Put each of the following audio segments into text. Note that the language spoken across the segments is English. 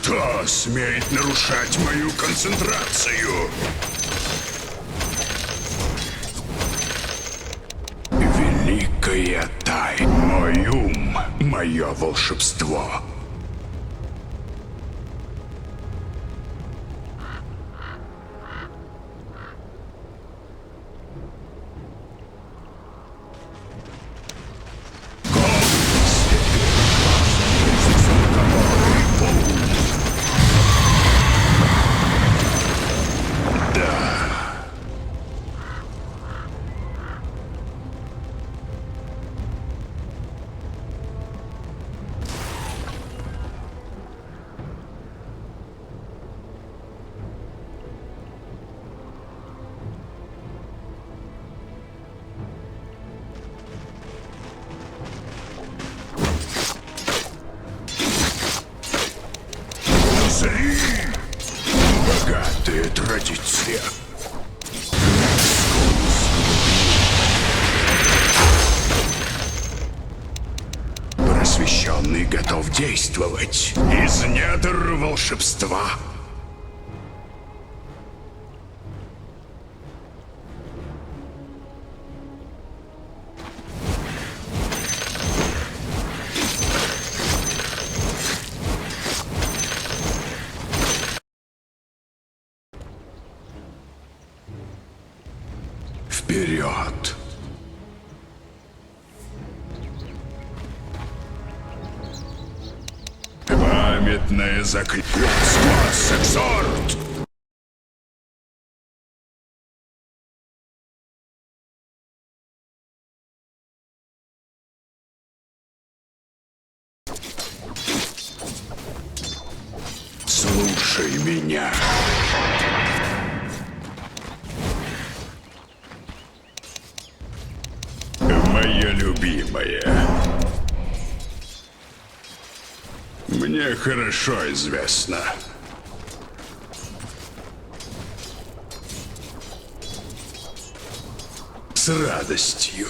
Кто смеет нарушать мою концентрацию? Великая тайна. Мой ум, мое волшебство. Богатые традиции. Просвещенный готов действовать из недр волшебства. Вперед! Памятное заклятие. Экзорт! Слушай меня. Моя любимая. Мне хорошо известно. С радостью.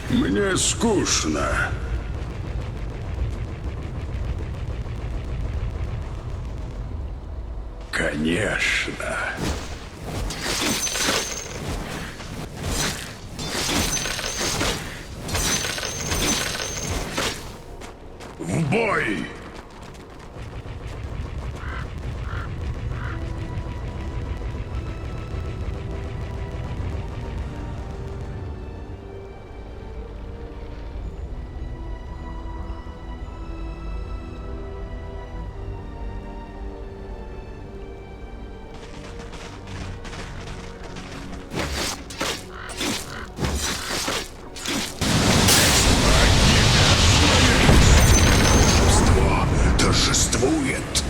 Мне скучно. Конечно. В бой! Торжествует.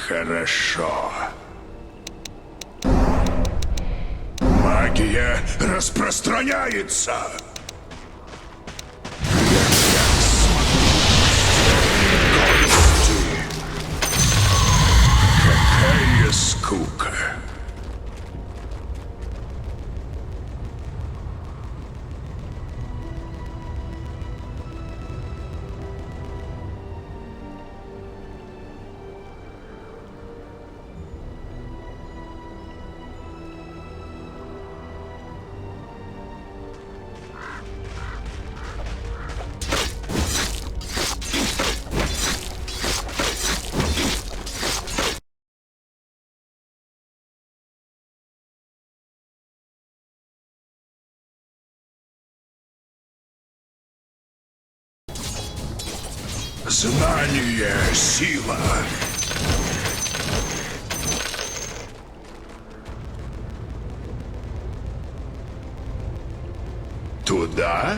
Хорошо. Магия распространяется. Какая скука. Знание — сила. Туда?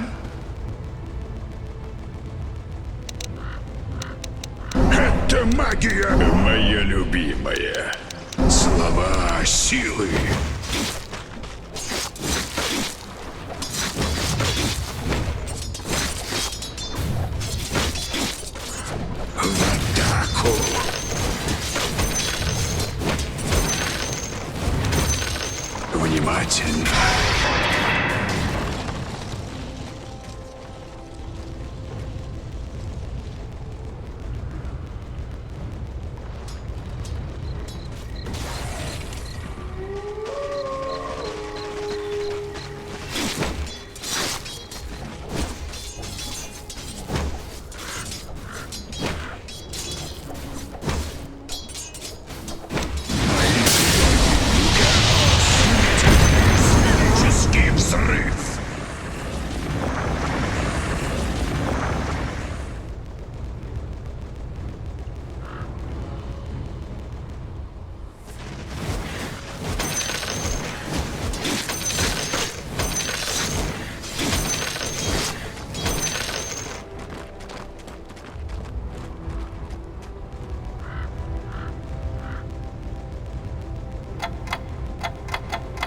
Это магия, моя любимая. Слова силы. В атаку. Внимательно. Взрыв!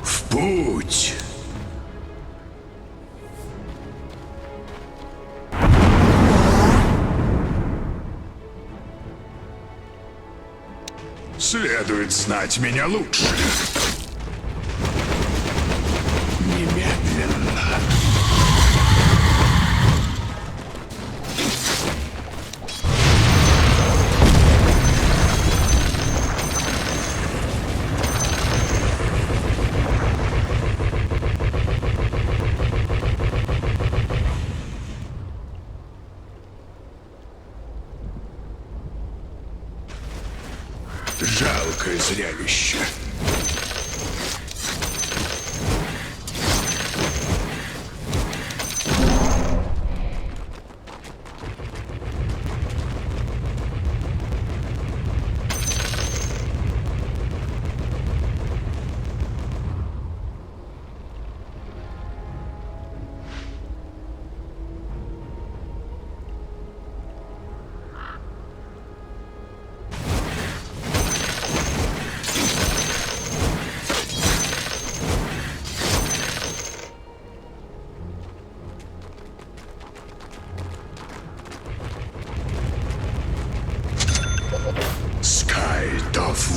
В путь! Следует знать меня лучше. Немедленно. Жалкое зрелище.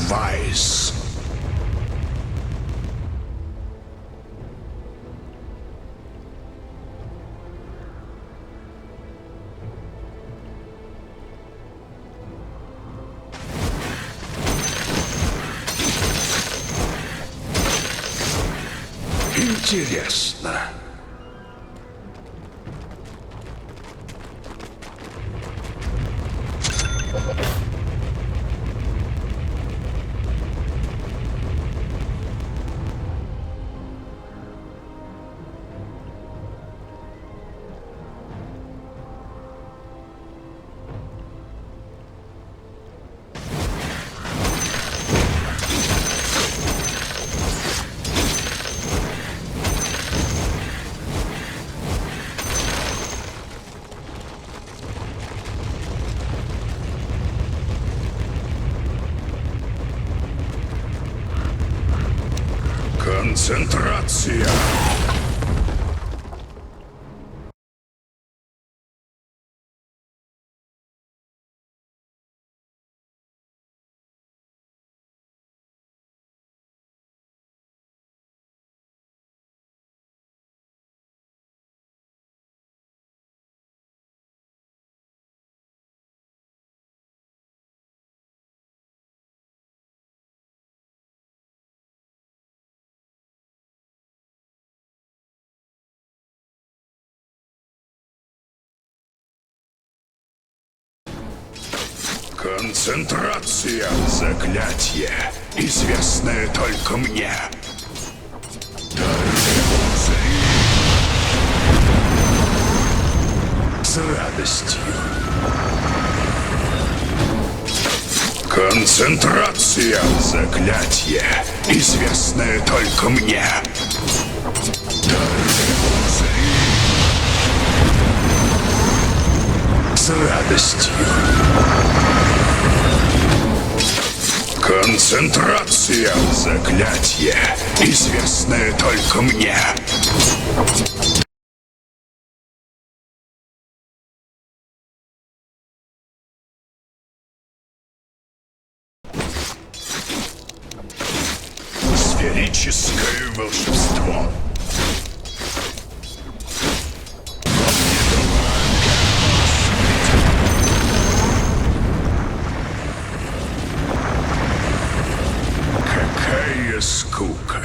Вайс. Интересно. Концентрация. Концентрация. Заклятие, известное только мне. С радостью. Концентрация. Заклятие, известное только мне. С радостью. Концентрация. Заклятие, известное только мне. Сферическое волшебство. Какая скука.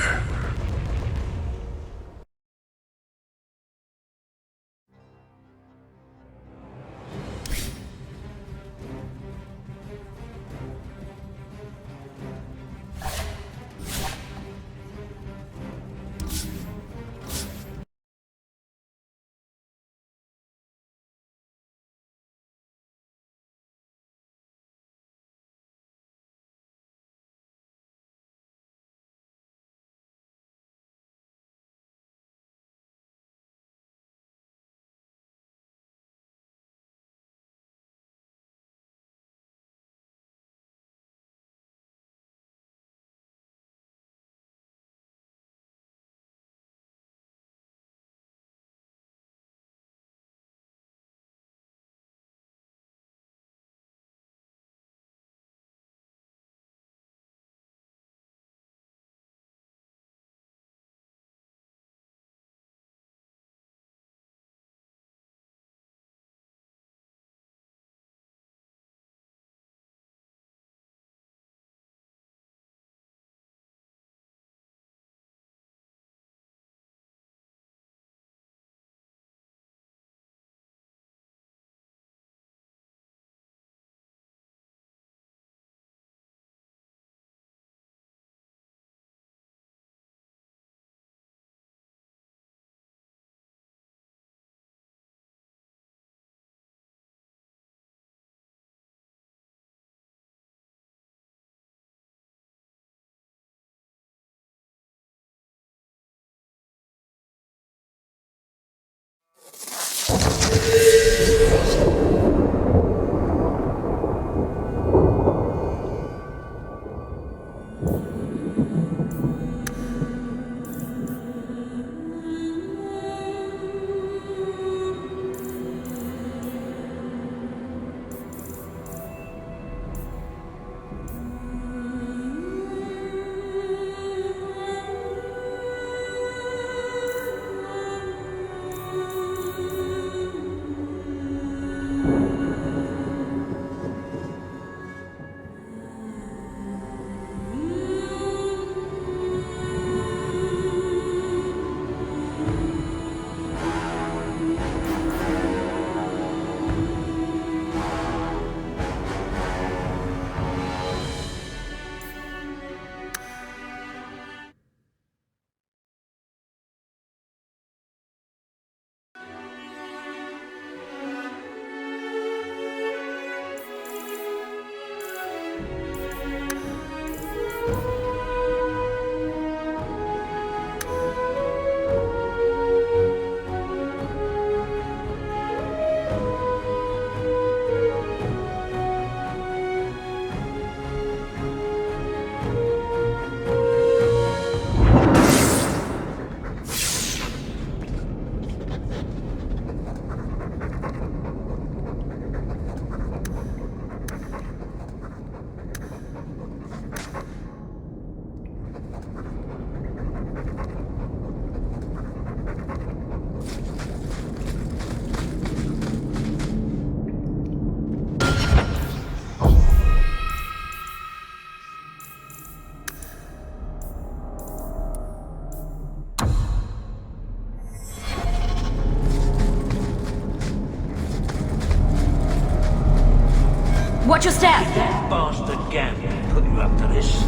Watch your step! That bastard Gambit put you up to this.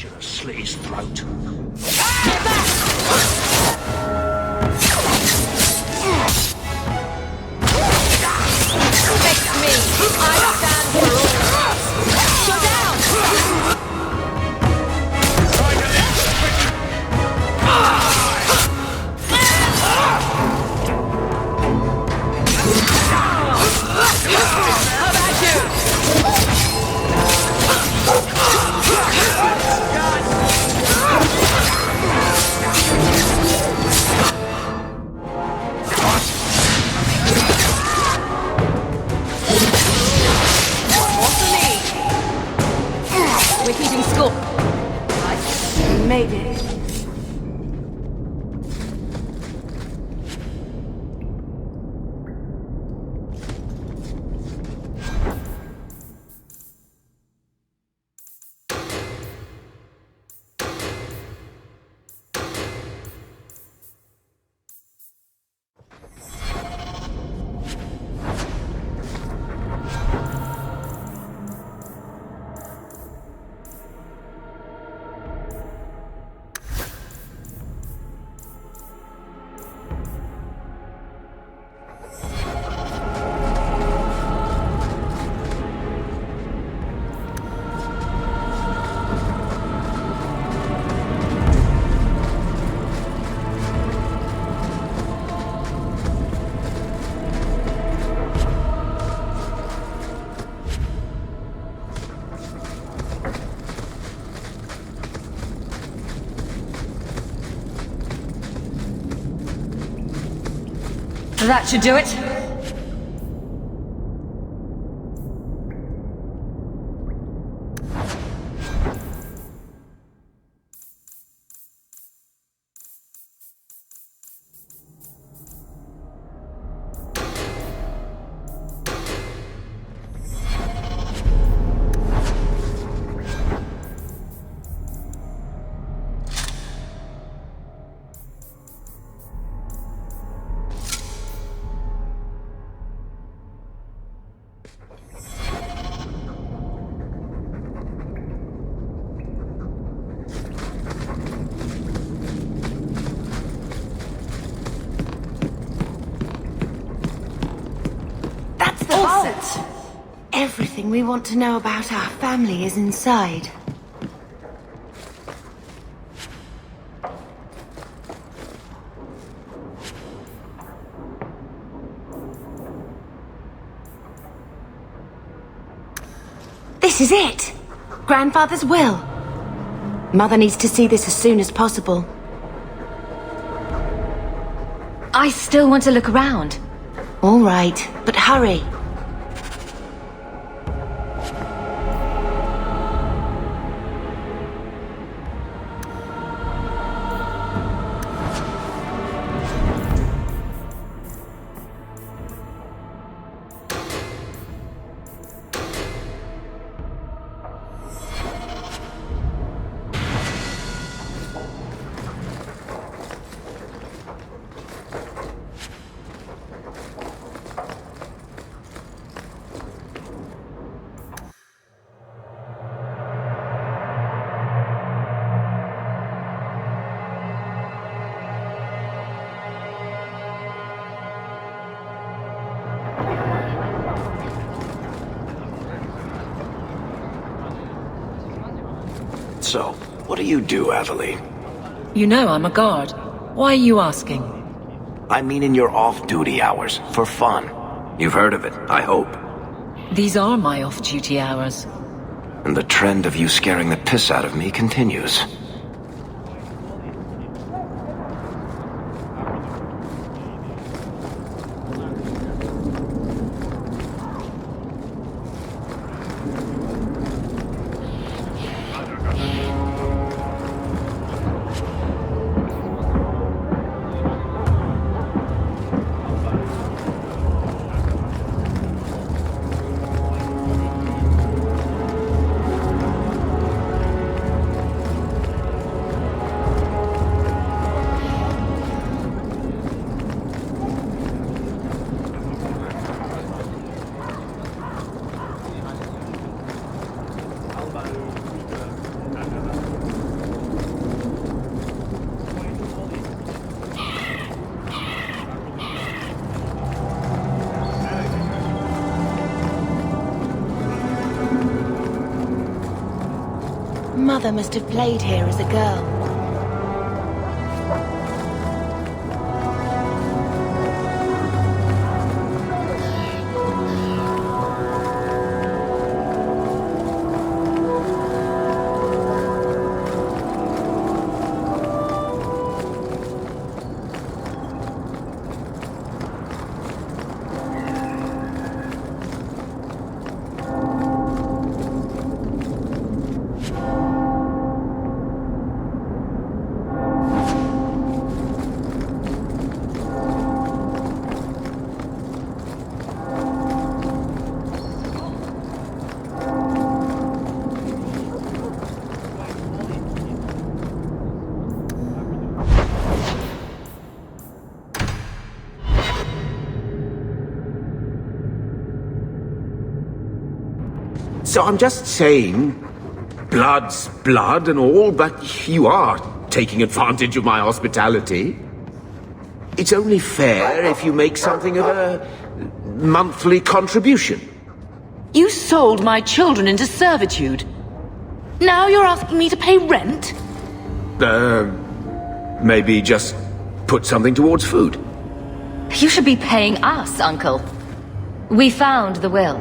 should have slit his throat. Protect me. I stand for all. Go down. How about you? We're keeping score. I made it. That should do it. Everything we want to know about our family is inside. This is it! Grandfather's will. Mother needs to see this as soon as possible. I still want to look around. All right, but hurry. So, what do you do, Aveline? You know I'm a guard. Why are you asking? I mean in your off-duty hours, for fun. You've heard of it, I hope. These are my off-duty hours. And the trend of you scaring the piss out of me continues. Mother must have played here as a girl. So I'm just saying, blood's blood and all, but you are taking advantage of my hospitality. It's only fair if you make something of a monthly contribution. You sold my children into servitude. Now you're asking me to pay rent? Maybe just put something towards food. You should be paying us, Uncle. We found the will.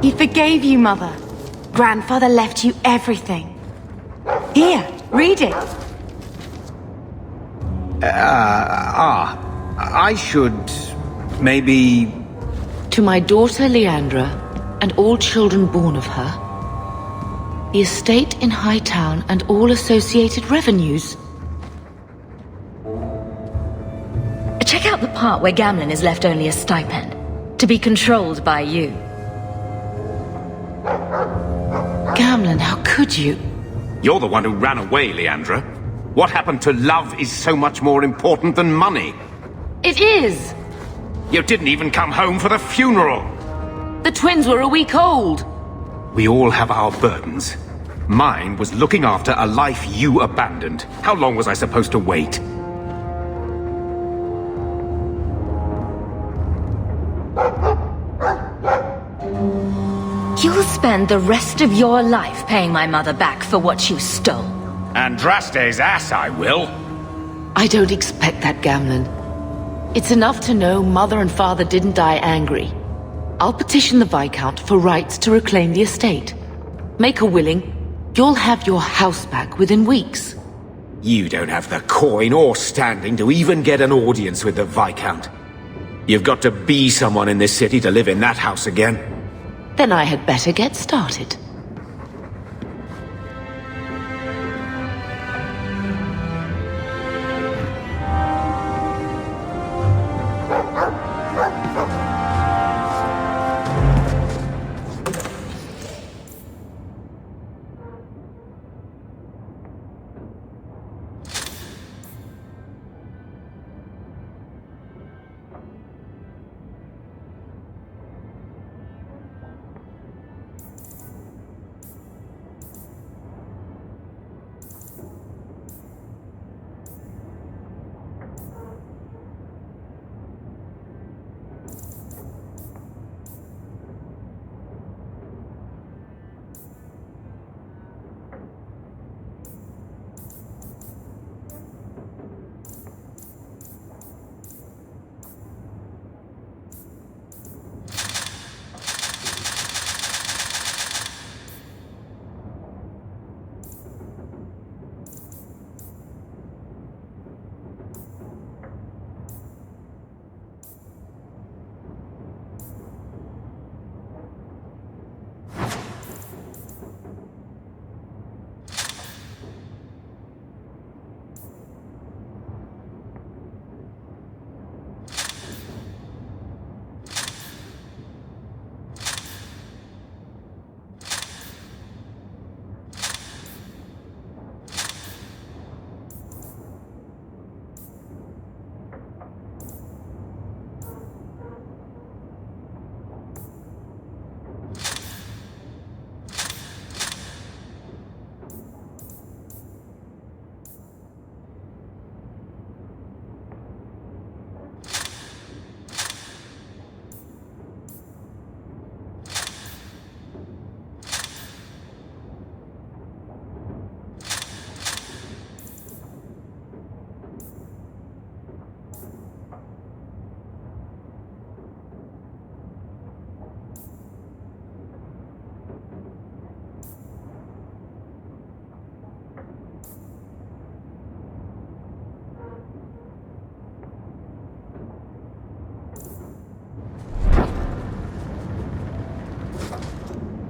He forgave you, Mother. Grandfather left you everything. Here, read it. I should maybe... To my daughter Leandra, and all children born of her, the estate in Hightown and all associated revenues. Check out the part where Gamlin is left only a stipend, to be controlled by you. Gamlin, how could you? You're the one who ran away, Leandra. What happened to love is so much more important than money. It is! You didn't even come home for the funeral. The twins were a week old. We all have our burdens. Mine was looking after a life you abandoned. How long was I supposed to wait? You'll spend the rest of your life paying my mother back for what you stole. Andraste's ass, I will. I don't expect that, Gamlin. It's enough to know Mother and Father didn't die angry. I'll petition the Viscount for rights to reclaim the estate. Make a willing, you'll have your house back within weeks. You don't have the coin or standing to even get an audience with the Viscount. You've got to be someone in this city to live in that house again. Then I had better get started.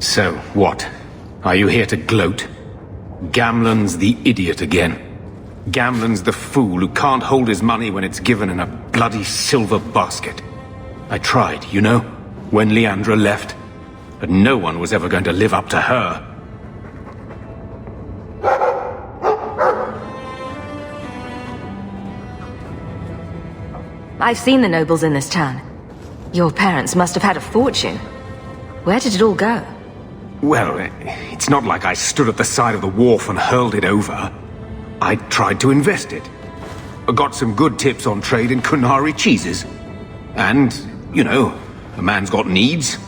So, what? Are you here to gloat? Gamlen's the idiot again. Gamlen's the fool who can't hold his money when it's given in a bloody silver basket. I tried, you know, when Leandra left. But no one was ever going to live up to her. I've seen the nobles in this town. Your parents must have had a fortune. Where did it all go? Well, it's not like I stood at the side of the wharf and hurled it over. I tried to invest it. I got some good tips on trade in Kunari cheeses. And, you know, a man's got needs.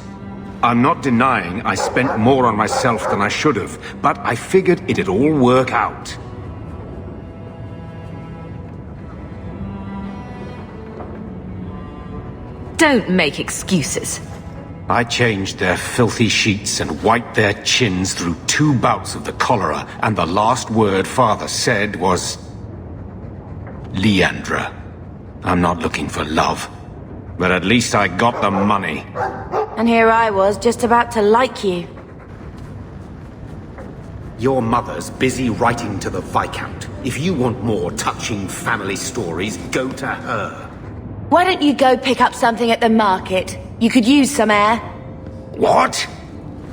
I'm not denying I spent more on myself than I should have, but I figured it'd all work out. Don't make excuses. I changed their filthy sheets and wiped their chins through 2 bouts of the cholera, and the last word Father said was... Leandra. I'm not looking for love, but at least I got the money. And here I was, just about to like you. Your mother's busy writing to the Viscount. If you want more touching family stories, go to her. Why don't you go pick up something at the market? You could use some air. What?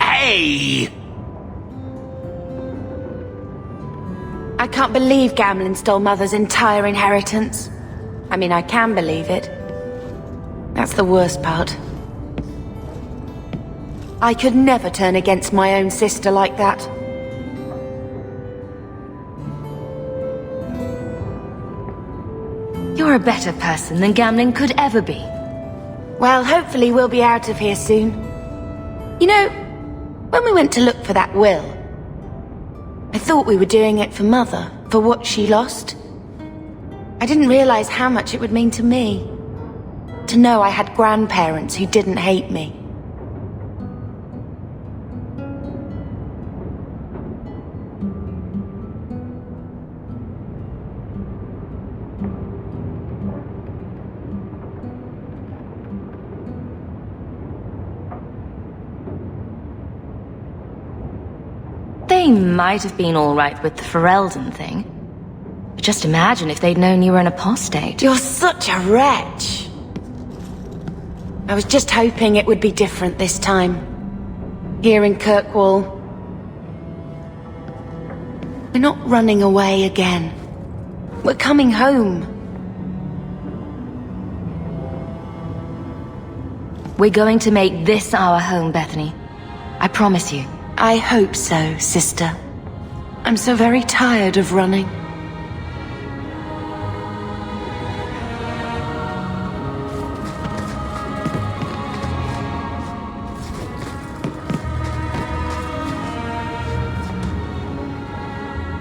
Hey! I can't believe Gamlen stole Mother's entire inheritance. I mean, I can believe it. That's the worst part. I could never turn against my own sister like that. You're a better person than Gamlen could ever be. Well, hopefully we'll be out of here soon. You know, when we went to look for that will, I thought we were doing it for Mother, for what she lost. I didn't realize how much it would mean to me. To know I had grandparents who didn't hate me. They might have been all right with the Ferelden thing. But just imagine if they'd known you were an apostate. You're such a wretch. I was just hoping it would be different this time. Here in Kirkwall. We're not running away again. We're coming home. We're going to make this our home, Bethany. I promise you. I hope so, sister. I'm so very tired of running.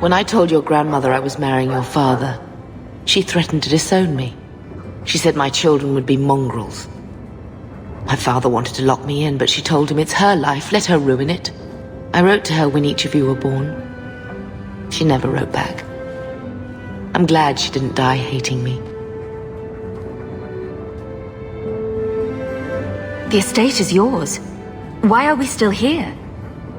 When I told your grandmother I was marrying your father, she threatened to disown me. She said my children would be mongrels. My father wanted to lock me in, but she told him it's her life, let her ruin it. I wrote to her when each of you were born. She never wrote back. I'm glad she didn't die hating me. The estate is yours. Why are we still here?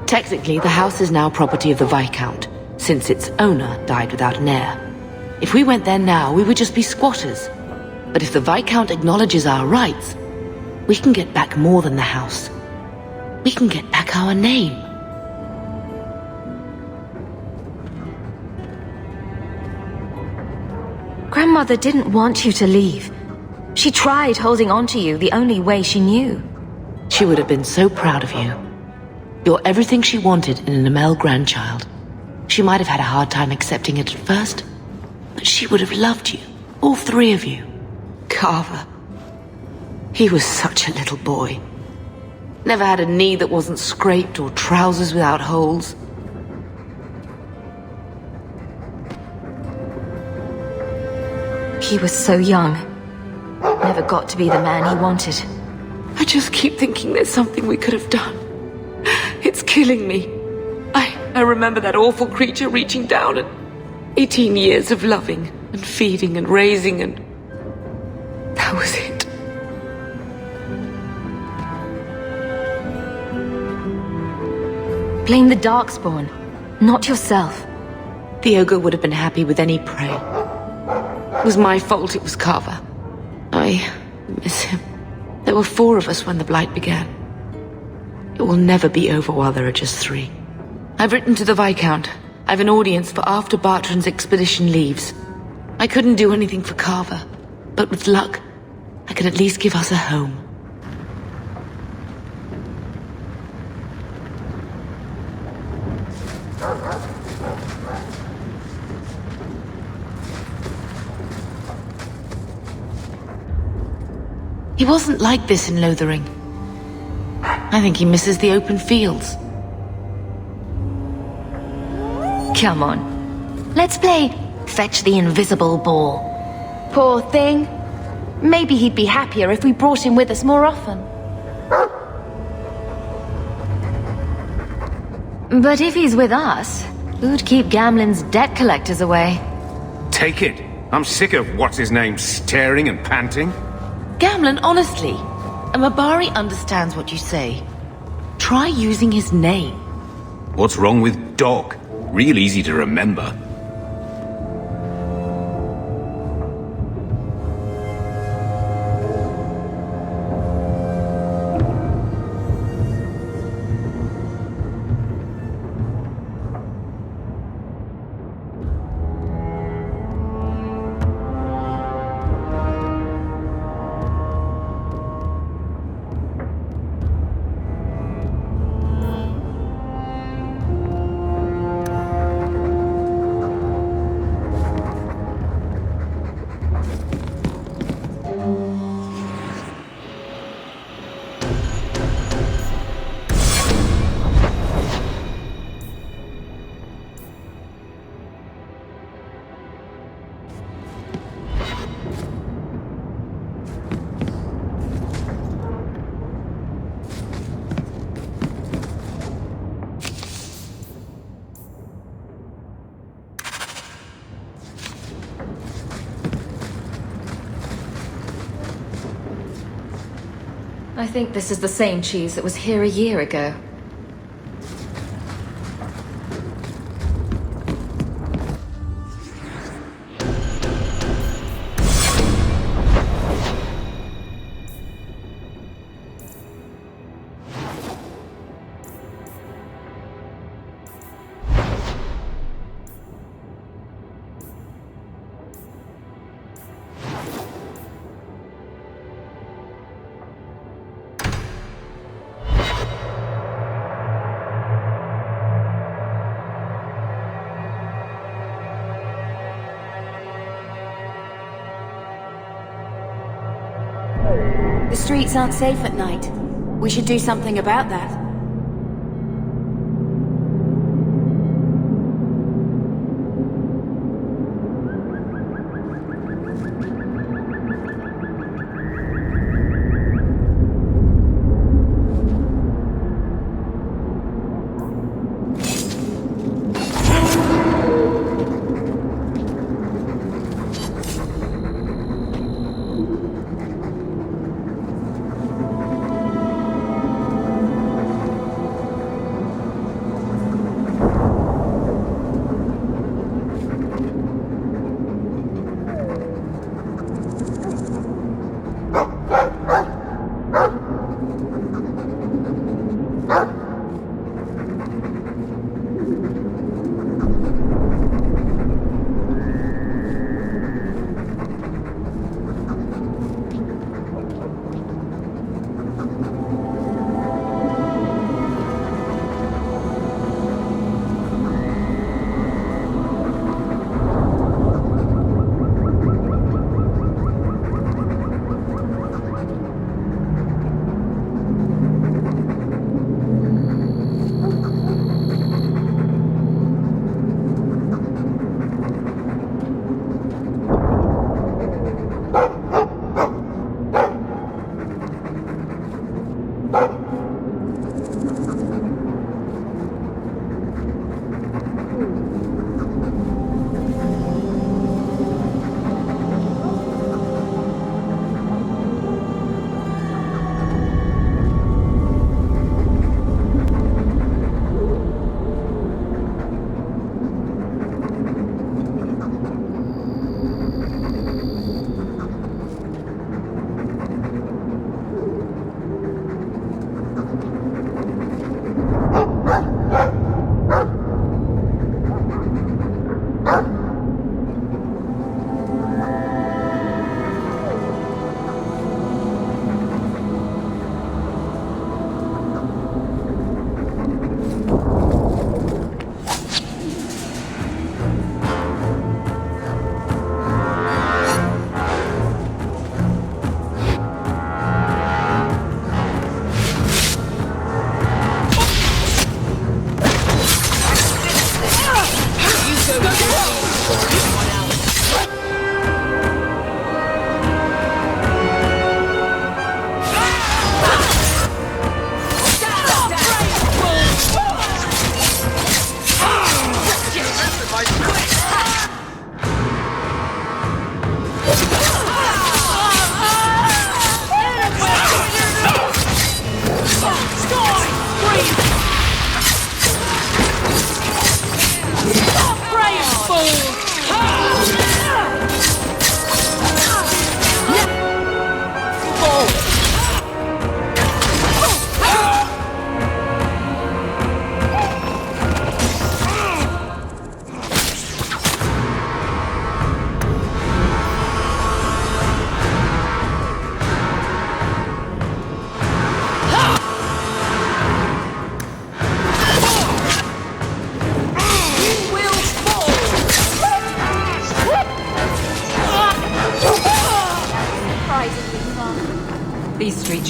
Technically, the house is now property of the Viscount, since its owner died without an heir. If we went there now, we would just be squatters. But if the Viscount acknowledges our rights, we can get back more than the house. We can get back our name. Grandmother didn't want you to leave. She tried holding on to you the only way she knew. She would have been so proud of you. You're everything she wanted in an Amel grandchild. She might have had a hard time accepting it at first, but she would have loved you, all 3 of you. Carver. He was such a little boy. Never had a knee that wasn't scraped or trousers without holes. He was so young. Never got to be the man he wanted. I just keep thinking there's something we could have done. It's killing me. I remember that awful creature reaching down and 18 years of loving and feeding and raising, and that was it. Blame the Darkspawn, not yourself. The ogre would have been happy with any prey. It was my fault it was Carver. I miss him. There were 4 of us when the Blight began. It will never be over while there are just 3. I've written to the Viscount. I've an audience for after Bartrand's expedition leaves. I couldn't do anything for Carver, but with luck, I could at least give us a home. He wasn't like this in Lothering. I think he misses the open fields. Come on. Let's play Fetch the Invisible Ball. Poor thing. Maybe he'd be happier if we brought him with us more often. But if he's with us, who'd keep Gamlen's debt collectors away? Take it. I'm sick of what's-his-name staring and panting. Gamlen, honestly, a Mabari understands what you say. Try using his name. What's wrong with Dog? Real easy to remember. I think this is the same cheese that was here a year ago. The streets aren't safe at night. We should do something about that.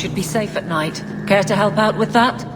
should be safe at night. Care to help out with that?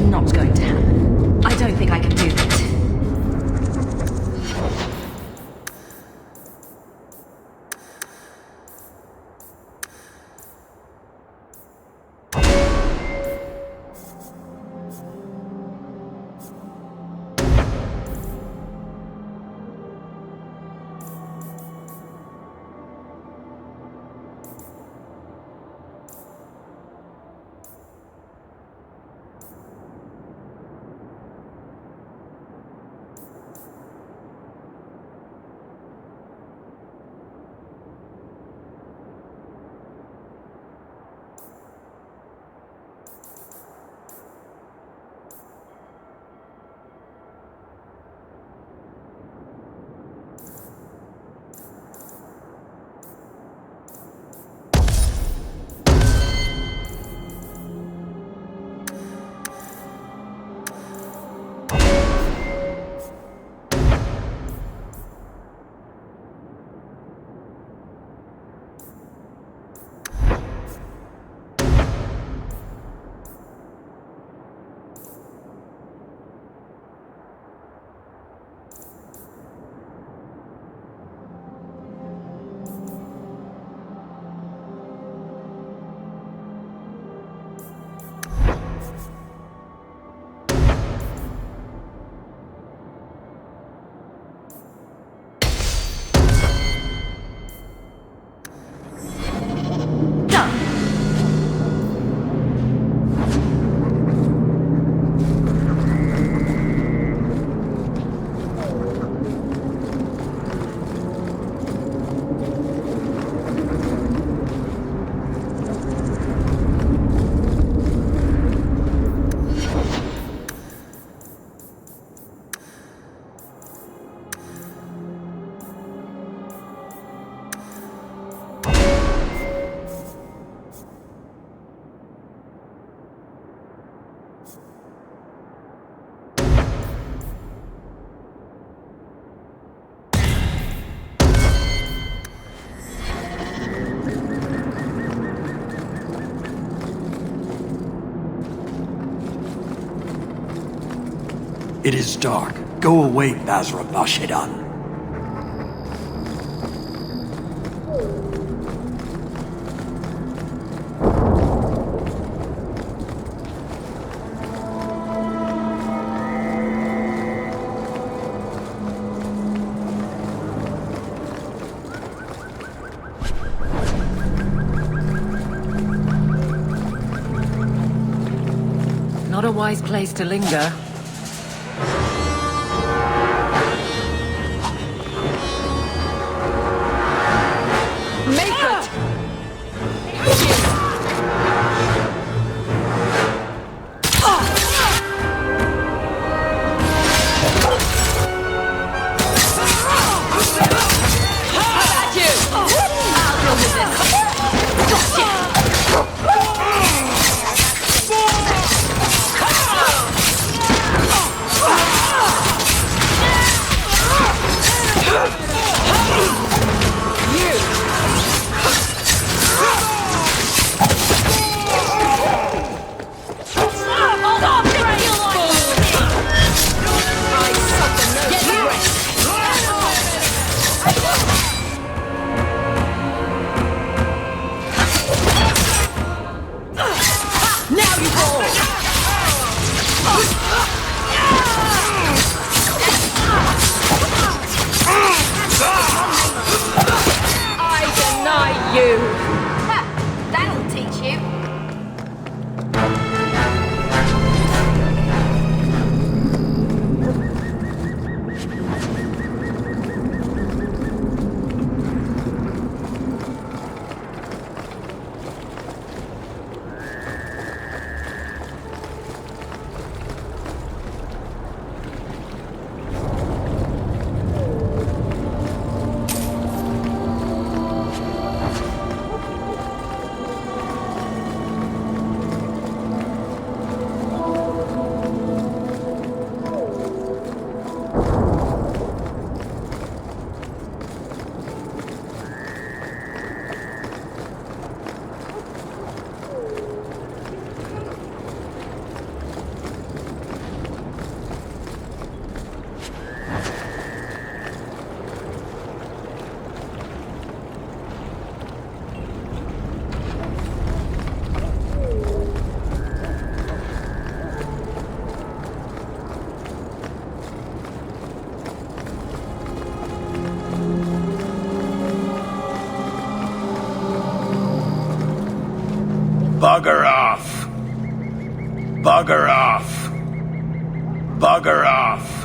Not going to happen. I don't think I can do that. It is dark. Go away, Basra Bashidan. Not a wise place to linger. Bugger off. Bugger off. Bugger off.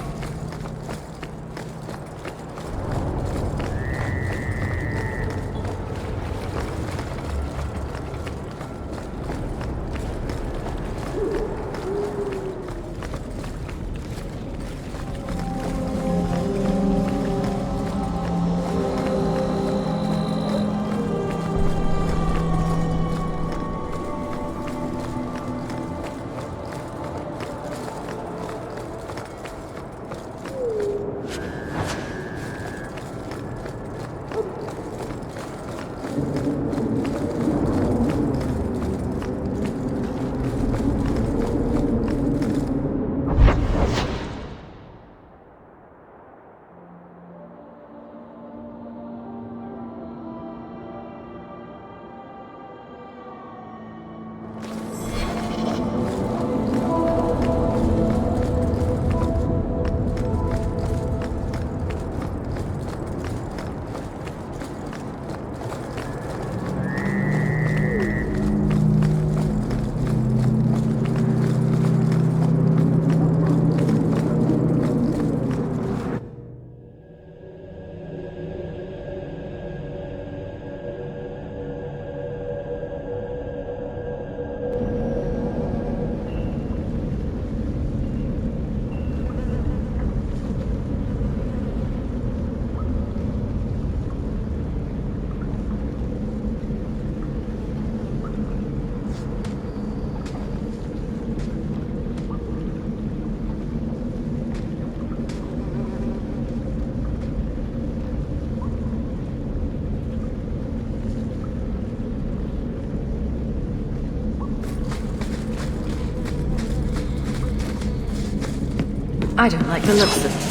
I don't like the looks of it.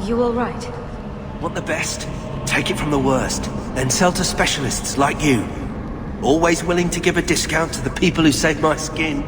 You all right? Want the best? Take it from the worst. Then sell to specialists like you. Always willing to give a discount to the people who save my skin.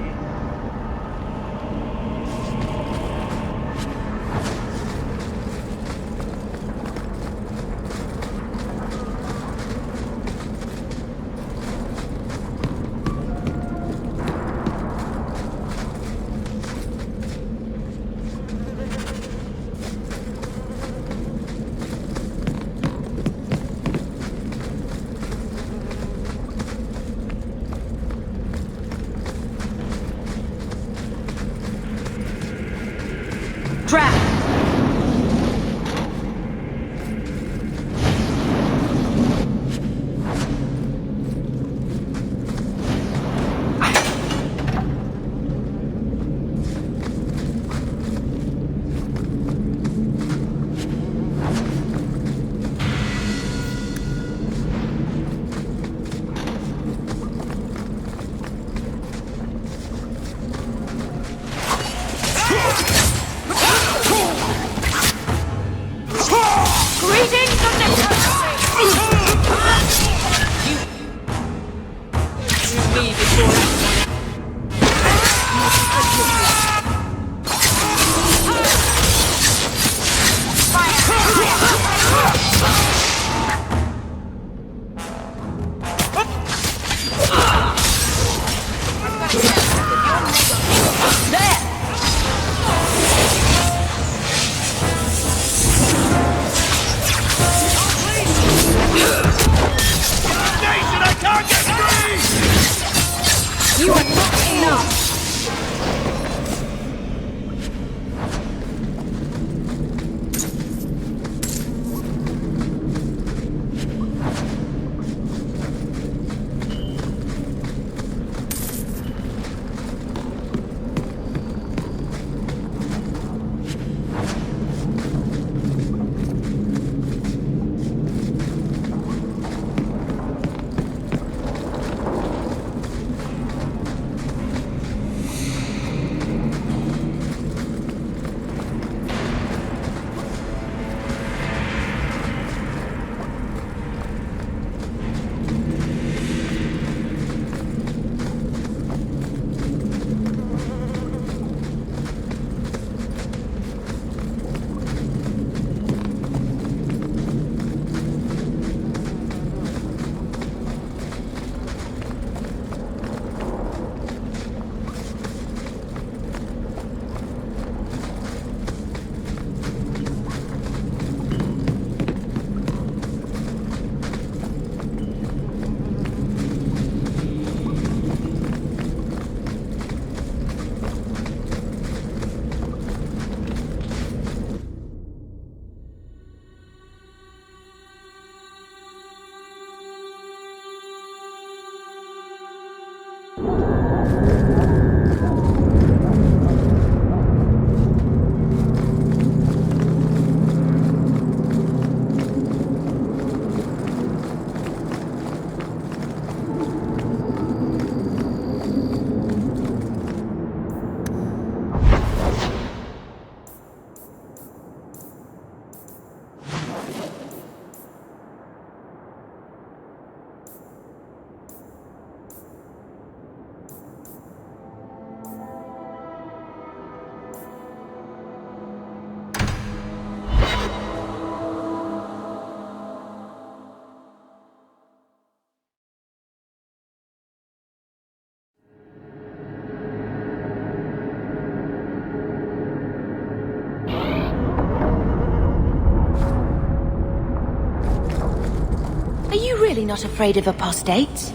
really not afraid of apostates?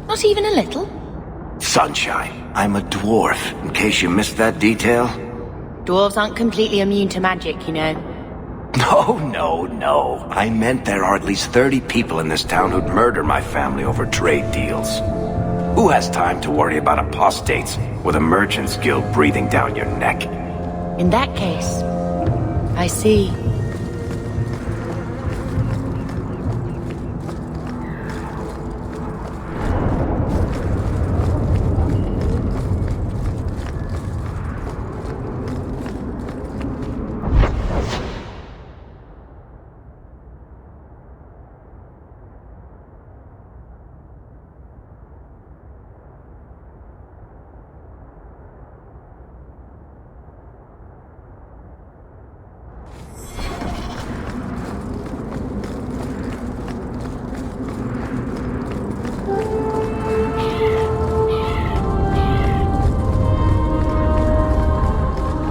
Not even a little? Sunshine, I'm a dwarf, in case you missed that detail. Dwarves aren't completely immune to magic, you know. No. I meant there are at least 30 people in this town who'd murder my family over trade deals. Who has time to worry about apostates with a merchant's guild breathing down your neck? In that case, I see.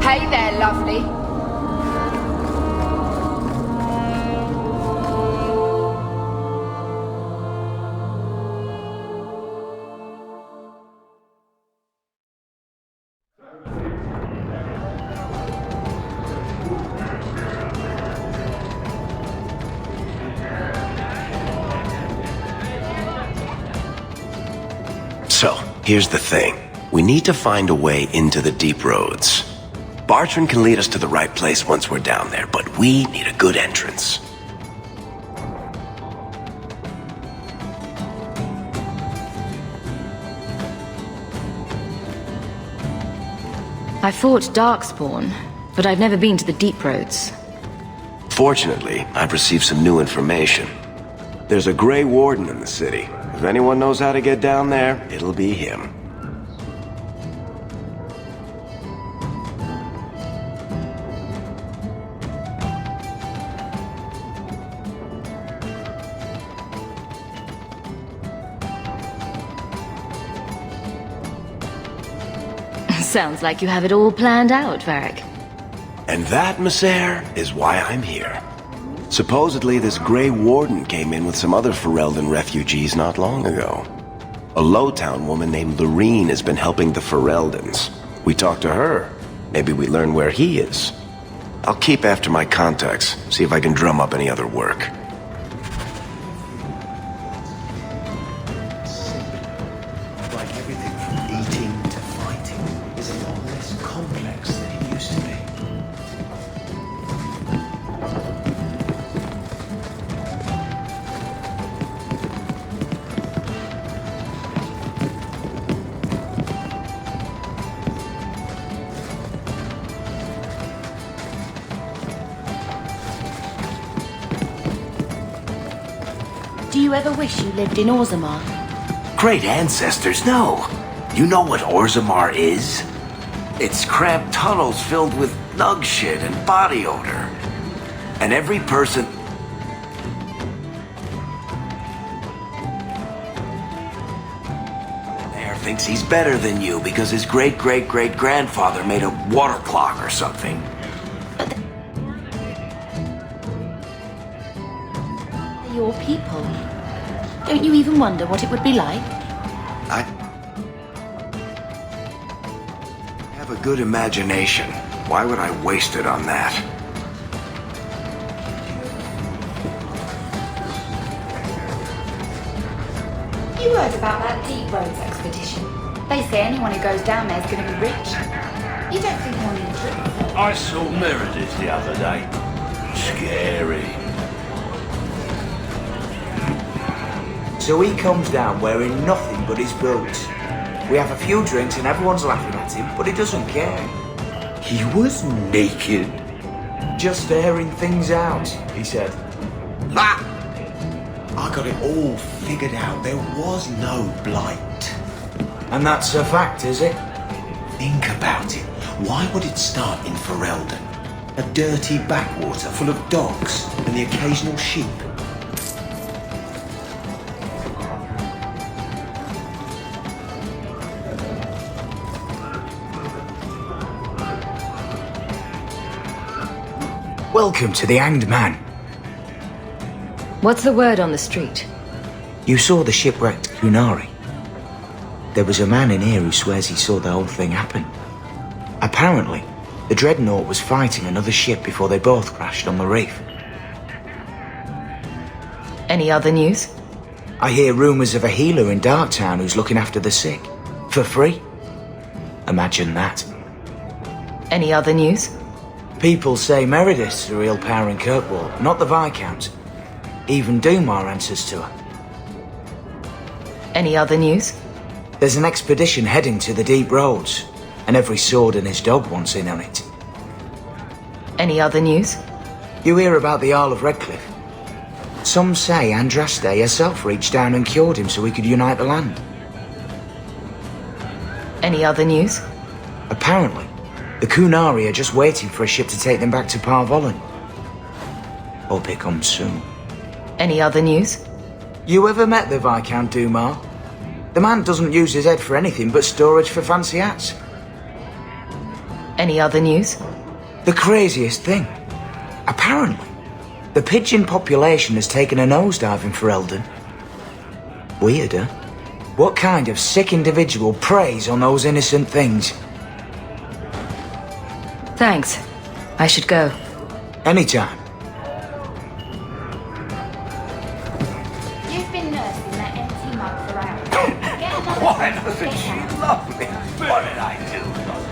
Hey there, lovely. So, here's the thing. We need to find a way into the deep roads. Bartran can lead us to the right place once we're down there, but we need a good entrance. I fought Darkspawn, but I've never been to the deep roads. Fortunately, I've received some new information. There's a Grey Warden in the city. If anyone knows how to get down there, it'll be him. Sounds like you have it all planned out, Varric. And that, Messere, is why I'm here. Supposedly, this Grey Warden came in with some other Ferelden refugees not long ago. A Lowtown woman named Lorene has been helping the Fereldans. We talked to her. Maybe we learn where he is. I'll keep after my contacts, see if I can drum up any other work. Like everything from eating to fighting is a lot less complex than it used to be. Do you ever wish you lived in Orzammar? Great ancestors, no. You know what Orzammar is? It's cramped tunnels filled with nug shit and body odor. And every person... there thinks he's better than you because his great-great-great-grandfather made a water clock or something. They're your people. Don't you even wonder what it would be like? I have a good imagination. Why would I waste it on that? You heard about that Deep Roads expedition? They say anyone who goes down there is going to be rich. You don't think you'll need tricks? I saw Meredith the other day. Scary. So he comes down wearing nothing but his boots. We have a few drinks and everyone's laughing at him, but he doesn't care. He was naked. Just airing things out, he said. Ha! I got it all figured out. There was no blight. And that's a fact, is it? Think about it. Why would it start in Ferelden? A dirty backwater full of dogs and the occasional sheep. Welcome to the Hanged Man. What's the word on the street? You saw the shipwrecked Kunari. There was a man in here who swears he saw the whole thing happen. Apparently, the Dreadnought was fighting another ship before they both crashed on the reef. Any other news? I hear rumours of a healer in Darktown who's looking after the sick. For free. Imagine that. Any other news? People say Meredith's the real power in Kirkwall, not the Viscount. Even Dumar answers to her. Any other news? There's an expedition heading to the deep roads, and every sword and his dog wants in on it. Any other news? You hear about the Isle of Redcliffe? Some say Andraste herself reached down and cured him so he could unite the land. Any other news? Apparently, the Kunari are just waiting for a ship to take them back to Parvolin. Hope it comes soon. Any other news? You ever met the Viscount Dumar? The man doesn't use his head for anything but storage for fancy hats. Any other news? The craziest thing. Apparently, the pigeon population has taken a nosedive in Ferelden. Weird, huh? What kind of sick individual preys on those innocent things? Thanks. I should go. Anytime. You've been nursing that empty mug for hours. Get another Why drink, doesn't get she out. love me? What did I do?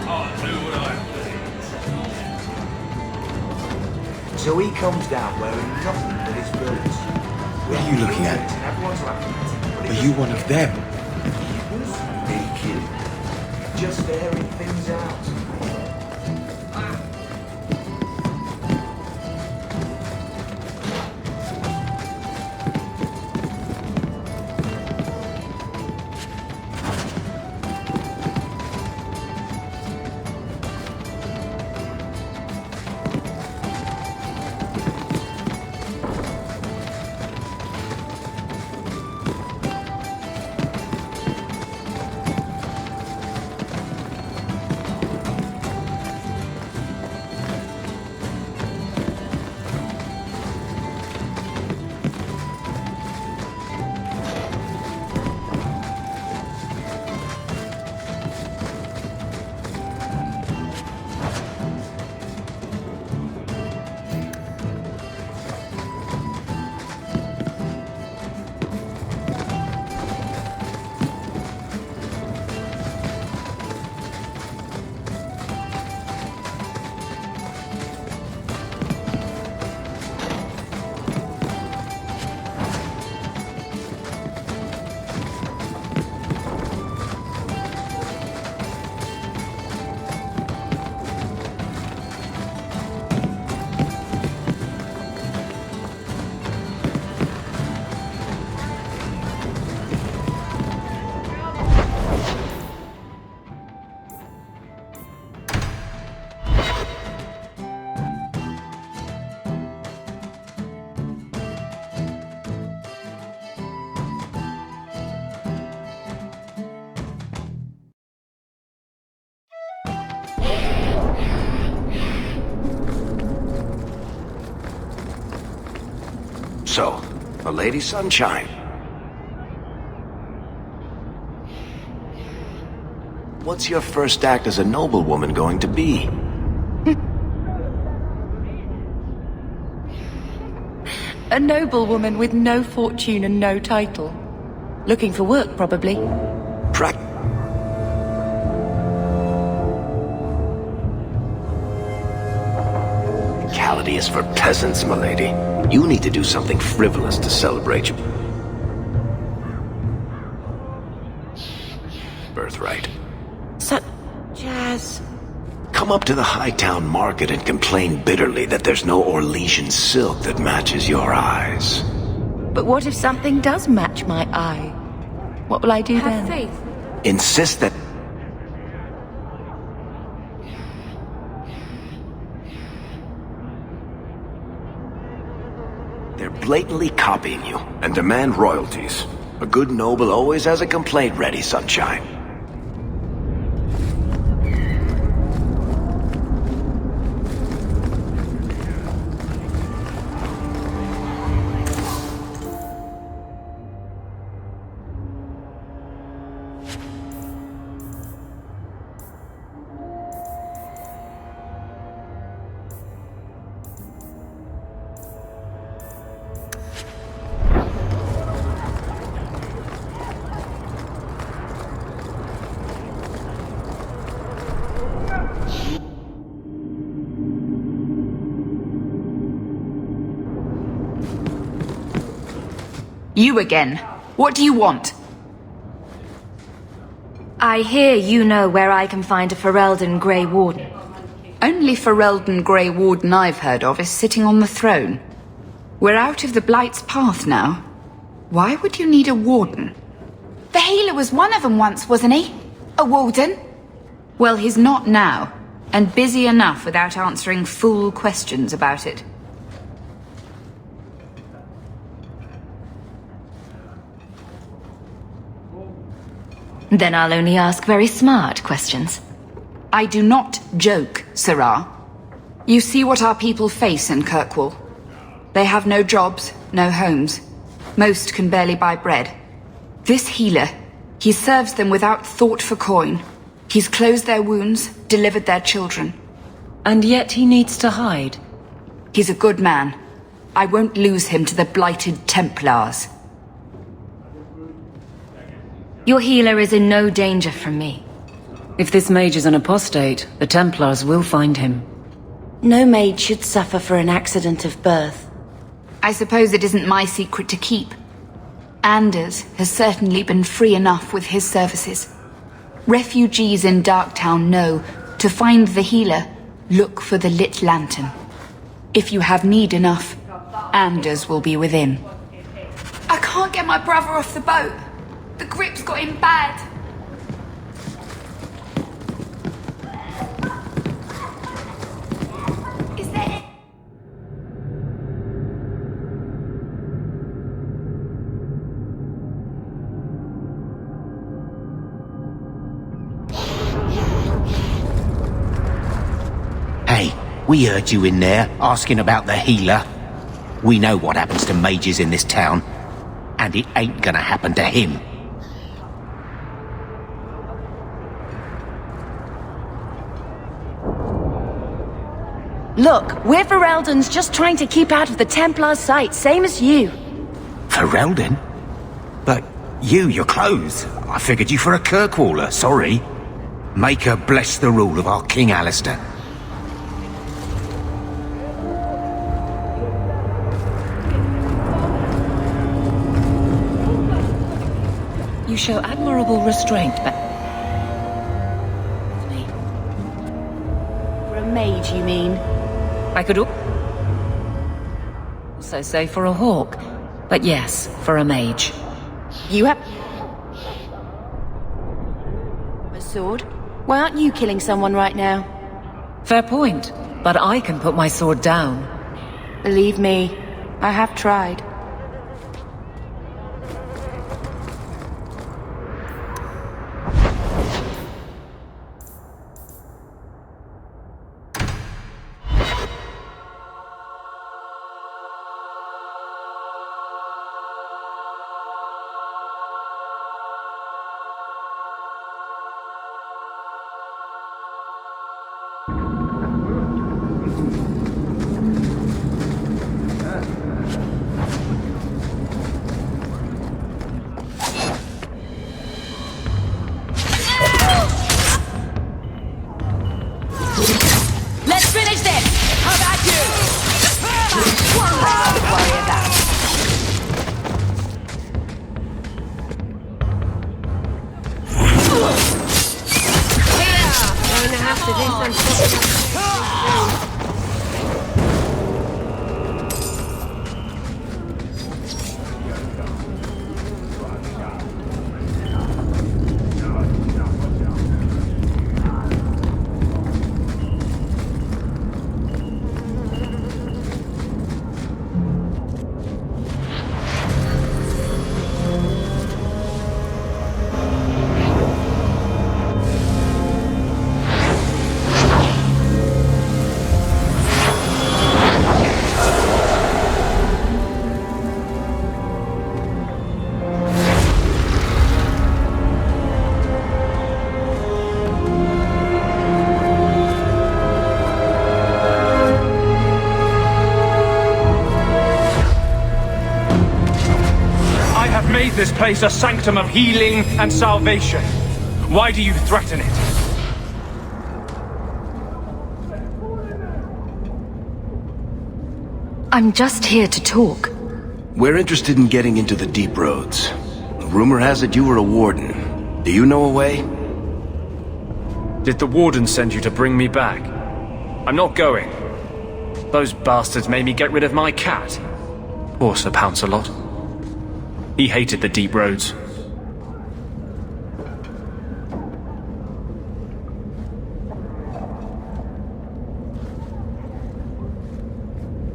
I'll do what I please. So he comes down wearing nothing but his boots. What are you looking at? Everyone's laughing at him, but Are you one of them? he was naked. Just airing things out. So, a Lady Sunshine. What's your first act as a noblewoman going to be? A noblewoman with no fortune and no title. Looking for work, probably. Practicality is for peasants, milady. You need to do something frivolous to celebrate your birthright. Such as... Come up to the Hightown Market and complain bitterly that there's no Orlesian silk that matches your eyes. But what if something does match my eye? What will I do then? Have faith. Insist that... They're blatantly copying you and demand royalties. A good noble always has a complaint ready, Sunshine. You again. What do you want? I hear you know where I can find a Ferelden Grey Warden. Only Ferelden Grey Warden I've heard of is sitting on the throne. We're out of the Blight's path now. Why would you need a warden? The healer was one of them once, wasn't he? A warden? Well, he's not now, and busy enough without answering fool questions about it. Then I'll only ask very smart questions. I do not joke, Sirrah. You see what our people face in Kirkwall. They have no jobs, no homes. Most can barely buy bread. This healer, he serves them without thought for coin. He's closed their wounds, delivered their children. And yet he needs to hide. He's a good man. I won't lose him to the blighted Templars. Your healer is in no danger from me. If this mage is an apostate, the Templars will find him. No maid should suffer for an accident of birth. I suppose it isn't my secret to keep. Anders has certainly been free enough with his services. Refugees in Darktown know, to find the healer, look for the lit lantern. If you have need enough, Anders will be within. I can't get my brother off the boat. The grip's got him bad. Is there... Hey, we heard you in there, asking about the healer. We know what happens to mages in this town, and it ain't gonna happen to him. Look, we're Fereldans just trying to keep out of the Templar's sight, same as you. Ferelden? But you're clothes. I figured you for a Kirkwaller, sorry. Make her bless the rule of our King Alistair. You show admirable restraint, but... For a mage, you mean? I could also say for a hawk. But yes, for a mage. You have... a sword? Why aren't you killing someone right now? Fair point, but I can put my sword down. Believe me, I have tried. This place a sanctum of healing and salvation. Why do you threaten it? I'm just here to talk. We're interested in getting into the deep roads. Rumor has it you were a warden. Do you know a way? Did the warden send you to bring me back? I'm not going. Those bastards made me get rid of my cat. Poor Sir Pouncelot. He hated the deep roads.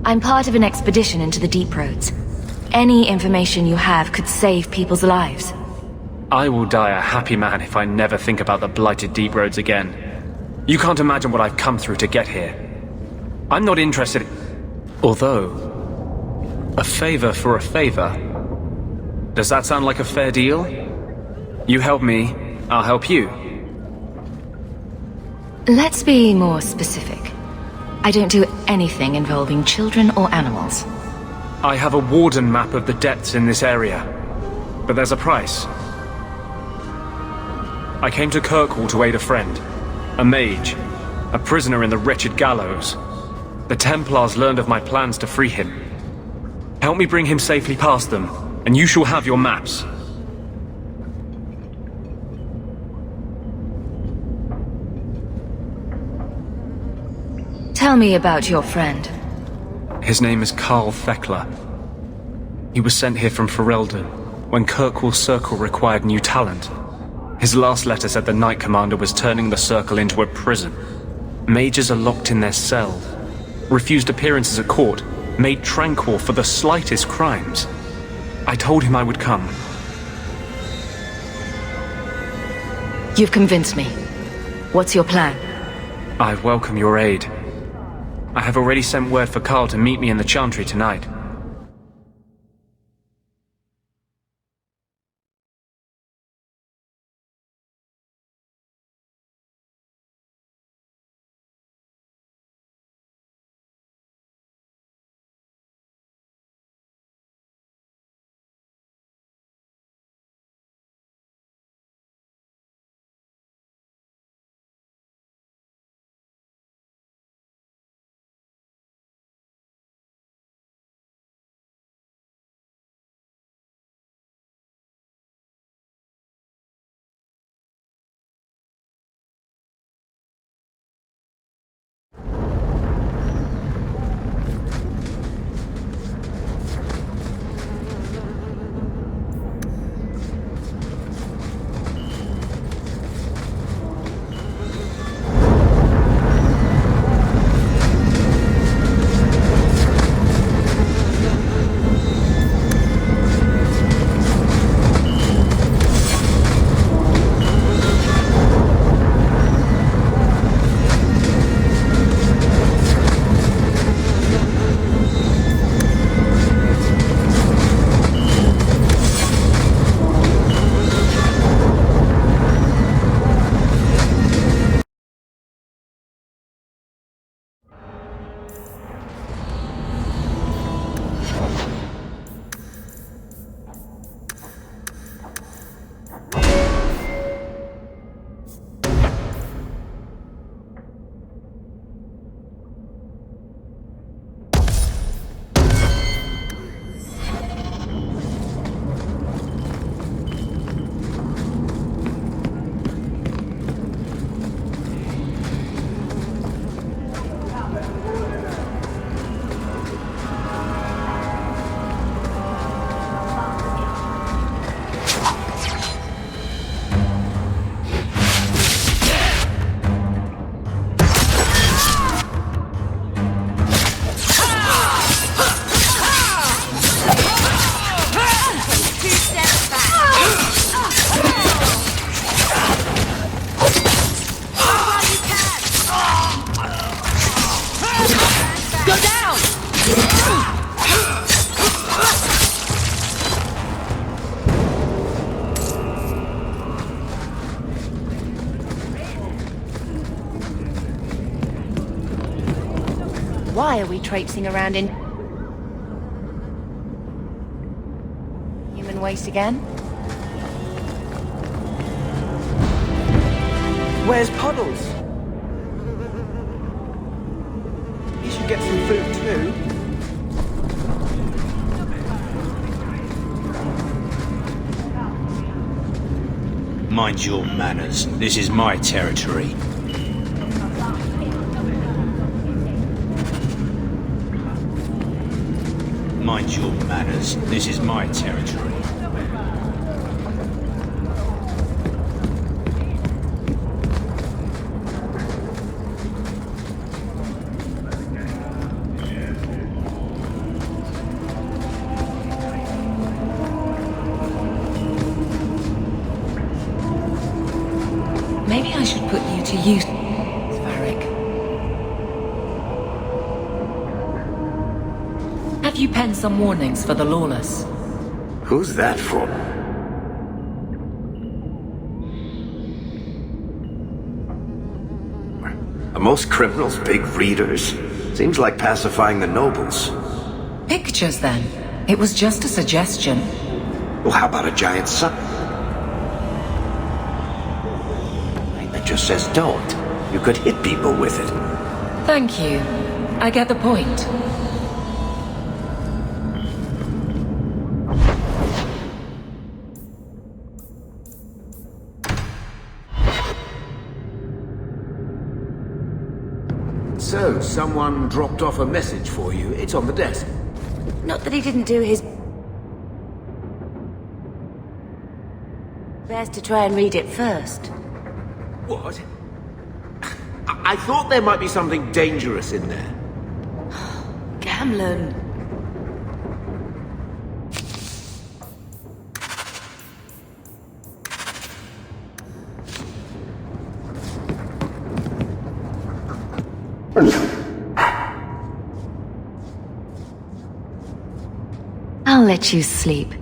I'm part of an expedition into the deep roads. Any information you have could save people's lives. I will die a happy man if I never think about the blighted deep roads again. You can't imagine what I've come through to get here. I'm not interested... Although... a favor for a favor. Does that sound like a fair deal? You help me, I'll help you. Let's be more specific. I don't do anything involving children or animals. I have a warden map of the depths in this area. But there's a price. I came to Kirkwall to aid a friend. A mage. A prisoner in the wretched gallows. The Templars learned of my plans to free him. Help me bring him safely past them, and you shall have your maps. Tell me about your friend. His name is Carl Thekla. He was sent here from Ferelden when Kirkwall Circle required new talent. His last letter said the Knight Commander was turning the Circle into a prison. Mages are locked in their cells, refused appearances at court, made tranquil for the slightest crimes. I told him I would come. You've convinced me. What's your plan? I welcome your aid. I have already sent word for Carl to meet me in the Chantry tonight. Why are we traipsing around in human waste again? Where's Puddles? He should get some food too. Mind your manners. This is my territory. Mind your manners. This is my territory. Maybe I should put you to use, Varric. Have you penned some warnings for the lawless? Who's that for? Are most criminals big readers? Seems like pacifying the nobles. Pictures, then. It was just a suggestion. Well, how about a giant sun? It just says don't. You could hit people with it. Thank you. I get the point. So, someone dropped off a message for you. It's on the desk. Not that he didn't do his best to try and read it first. What? I thought there might be something dangerous in there. Gamlen. I'll let you sleep.